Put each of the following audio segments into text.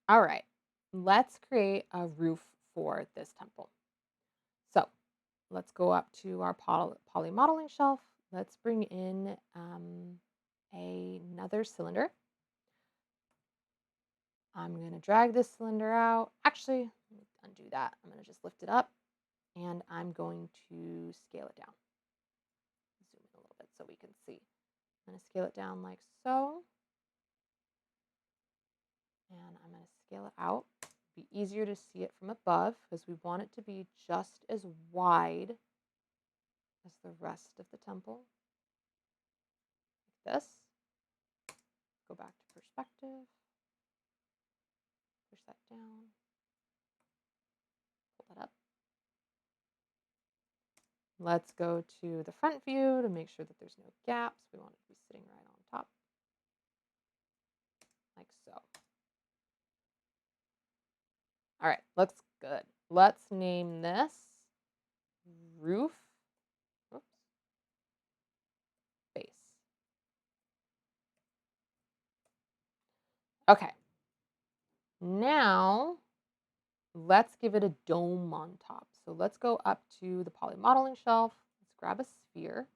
All right, let's create a roof for this temple. So let's go up to our poly modeling shelf. Let's bring in another cylinder. I'm going to drag this cylinder out. Actually, let me undo that. I'm going to just lift it up and I'm going to scale it down. Zoom in a little bit so we can see. I'm going to scale it down like so. And I'm going to scale it out. Be easier to see it from above because we want it to be just as wide as the rest of the temple. Like this. Go back to perspective. Push that down. Pull that up. Let's go to the front view to make sure that there's no gaps. We want it to be sitting right on top, like so. All right, looks good. Let's name this roof oops, base. Okay, now let's give it a dome on top. So let's go up to the poly modeling shelf. Let's grab a sphere.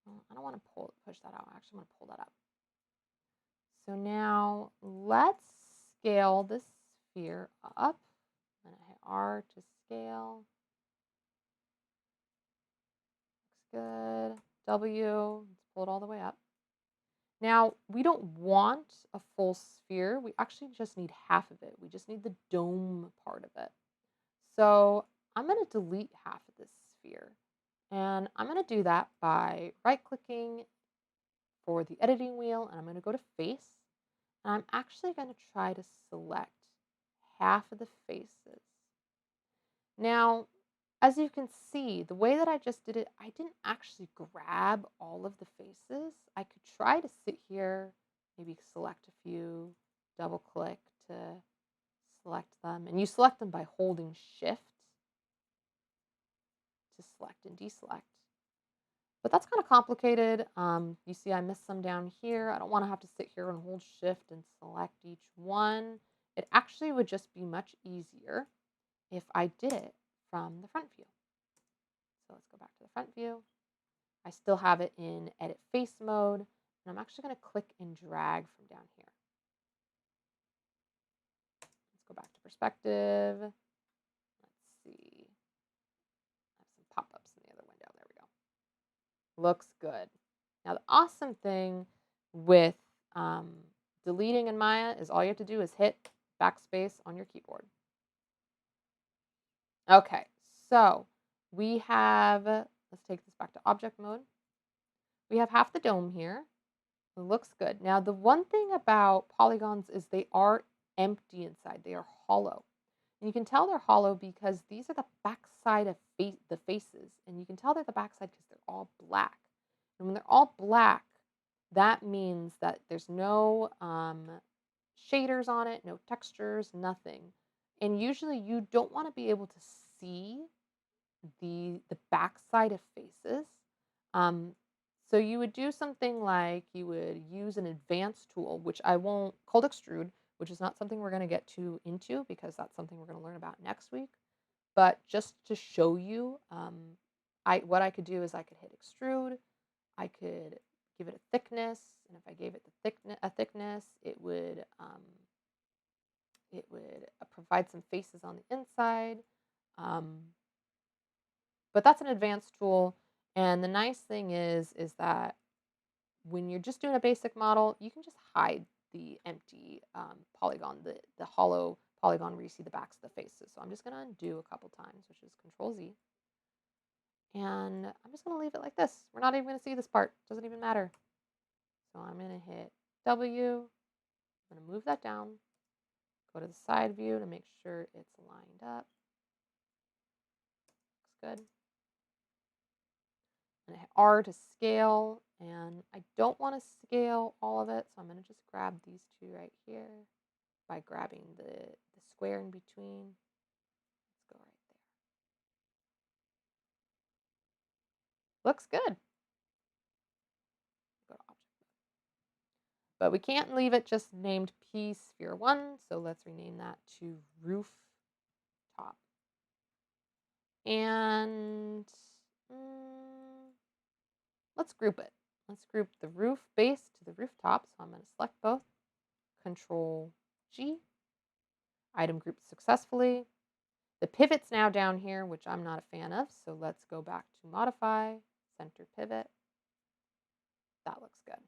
I don't want to push that out. I actually want to pull that up. So now let's scale this sphere up. I'm going to hit R to scale. Looks good. W, let's pull it all the way up. Now, we don't want a full sphere. We actually just need half of it. We just need the dome part of it. So I'm going to delete half of this sphere. And I'm going to do that by right-clicking for the editing wheel. And I'm going to go to face. And I'm actually going to try to select half of the faces. Now, as you can see, the way that I just did it, I didn't actually grab all of the faces. I could try to sit here, maybe select a few, double click to select them. And you select them by holding shift to select and deselect. But that's kind of complicated. You see I missed some down here. I don't want to have to sit here and hold shift and select each one. It actually would just be much easier if I did it from the front view. So let's go back to the front view. I still have it in edit face mode, and I'm actually going to click and drag from down here. Let's go back to perspective. Let's see. I have some pop-ups in the other window. There we go. Looks good. Now the awesome thing with deleting in Maya is all you have to do is hit backspace on your keyboard. Okay, so we have, let's take this back to object mode. We have half the dome here. It looks good. Now, the one thing about polygons is they are empty inside. They are hollow. And you can tell they're hollow because these are the backside of the faces. And you can tell they're the backside because they're all black. And when they're all black, that means that there's no shaders on it, no textures, nothing. And usually you don't want to be able to see the backside of faces. Um, so you would do something like you would use an advanced tool, which I won't, called extrude, which is not something we're going to get too into because that's something we're going to learn about next week. But just to show you, what I could do is I could hit extrude, I could give it a thickness, and if I gave it a thickness, it would provide some faces on the inside. Um, but that's an advanced tool. And the nice thing is that when you're just doing a basic model, you can just hide the empty polygon, the hollow polygon where you see the backs of the faces. So I'm just going to undo a couple times, which is Control Z. And I'm just going to leave it like this. We're not even going to see this part. Doesn't even matter. So I'm going to hit W. I'm going to move that down. Go to the side view to make sure it's lined up. Looks good. And I hit R to scale, and I don't want to scale all of it, so I'm going to just grab these two right here by grabbing the square in between. Let's go right there. Looks good. Go to object But we can't leave it just named P sphere 1, so let's rename that to roof top. And let's group it. Let's group the roof base to the rooftop. So I'm going to select both, Control G, item group successfully. The pivot's now down here, which I'm not a fan of. So let's go back to modify, center pivot. That looks good.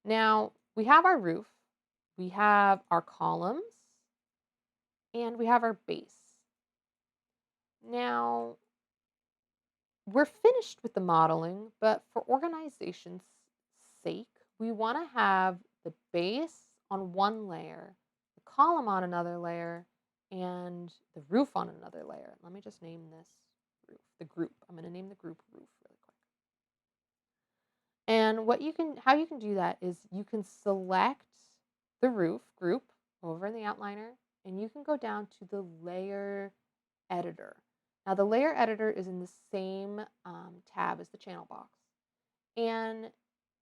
Now we have our roof, we have our columns, and we have our base. Now we're finished with the modeling, but for organization's sake, we want to have the base on one layer, the column on another layer, and the roof on another layer. Let me just name this roof, the group. I'm going to name the group roof really quick. And how you can do that is you can select the roof group over in the outliner, and you can go down to the layer editor. Now the layer editor is in the same tab as the channel box, and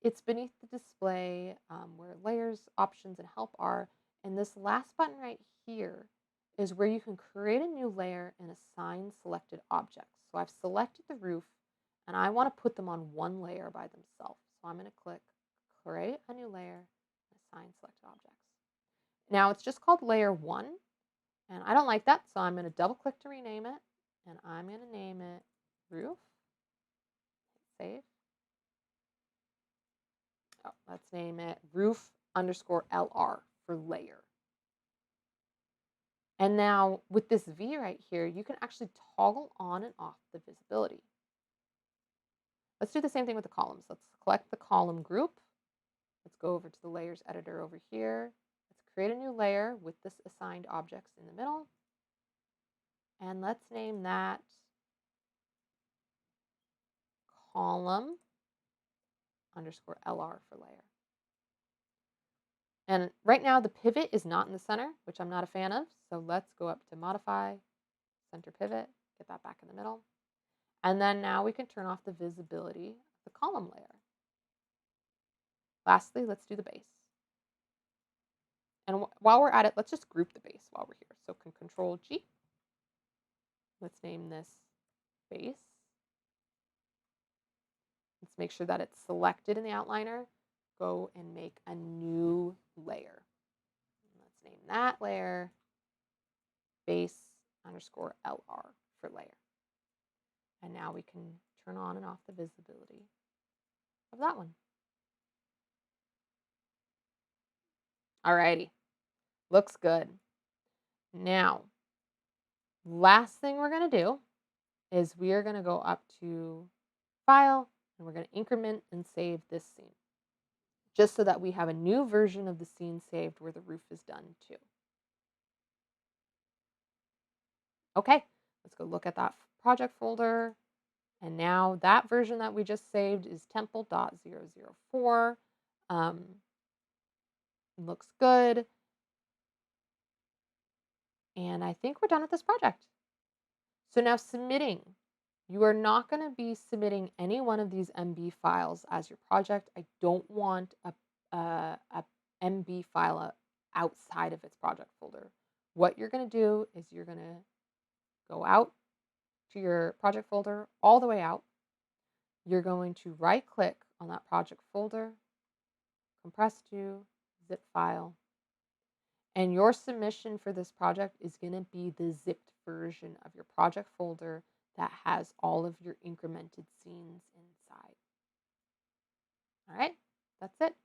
it's beneath the display where layers, options, and help are. And this last button right here is where you can create a new layer and assign selected objects. So I've selected the roof, and I want to put them on one layer by themselves. So I'm going to click create a new layer and assign selected objects. Now it's just called layer 1, and I don't like that, so I'm going to double click to rename it, and I'm going to name it roof. Save. Oh, let's name it roof underscore LR for layer. And now with this V right here, you can actually toggle on and off the visibility. Let's do the same thing with the columns. Let's select the column group. Let's go over to the layers editor over here. Let's create a new layer with this assigned objects in the middle. And let's name that column underscore LR for layer. And right now the pivot is not in the center, which I'm not a fan of. So let's go up to modify, center pivot, get that back in the middle. And then now we can turn off the visibility of the column layer. Lastly, let's do the base. And while we're at it, let's just group the base while we're here. So Control G. Let's name this base. Let's make sure that it's selected in the outliner. Go and make a new layer. Let's name that layer base underscore LR for layer. And now we can turn on and off the visibility of that one. Alrighty, looks good. Now, last thing we're going to do is we are going to go up to File, and we're going to increment and save this scene, just so that we have a new version of the scene saved where the roof is done too. Okay, let's go look at that project folder. And now that version that we just saved is temple.004. Looks good. And I think we're done with this project. So now submitting. You are not going to be submitting any one of these MB files as your project. I don't want a MB file outside of its project folder. What you're going to do is you're going to go out to your project folder all the way out. You're going to right click on that project folder, compress to zip file, and your submission for this project is going to be the zipped version of your project folder that has all of your incremented scenes inside. All right, that's it.